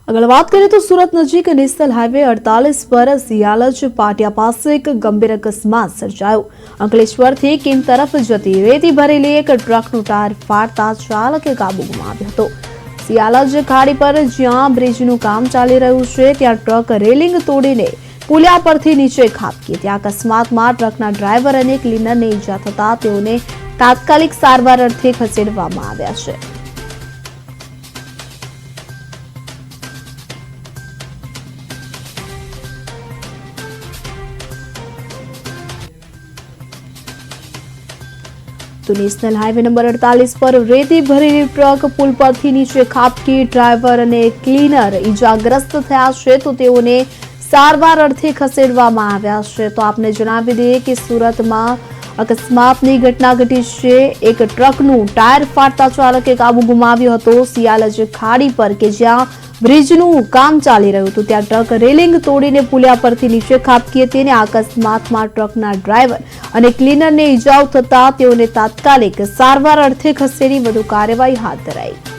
આગળ વાત કરીએ તો સુરત નજીક નેશનલ હાઈવે 48 પર સિયાલજ પાટિયા પાસે એક ગંભીર અકસ્માત સર્જાયો। અંકલેશ્વરથી કિમ તરફ જતી રેતી ભરેલી એક ટ્રકનું ટાયર ફાટતા ચાલકે કાબુ ગુમાવ્યો હતો। સિયાલજ ખાડી પર જ્યાં બ્રિજનું કામ ચાલી રહ્યું છે ત્યાં ટ્રક રેલિંગ તોડીને પુલિયા પરથી નીચે ખાબકી। ત્યાં અકસ્માતમાં ટ્રકના ડ્રાઈવર અને ક્લીનરને ઈજા થતા તેઓને તાત્કાલિક સારવાર અર્થે ખસેડવામાં આવ્યા છે। तो नेशनल हाईवे नंबर 48 पर रेती भरेली ट्रक पुल परथी नीचे खाबकी। ड्राइवर और क्लीनर इजाग्रस्त थया छे तो तेओने सारवार अर्थे खसेडवामां आव्या छे। तो आपने जणावी दीए कि सूरतमां अकस्मातनी घटना घटी छे। एक ट्रकनुं टायर फाटता चालके काबू गुमाव्यो हतो। सियालज खाड़ी पर के ज्यां ब्रिजनुं काम चाली रह्युं हतुं त्यां ट्रक रेलिंग तोड़ीने पुलिया परथी नीचे खाबकी हती अने अकस्मातमां ट्रकना ड्राइवर અને ક્લીનરને ઈજાઓ થતા તેઓને તાત્કાલિક સારવાર અર્થે ખસેડી વધુ કાર્યવાહી હાથ ધરાઈ।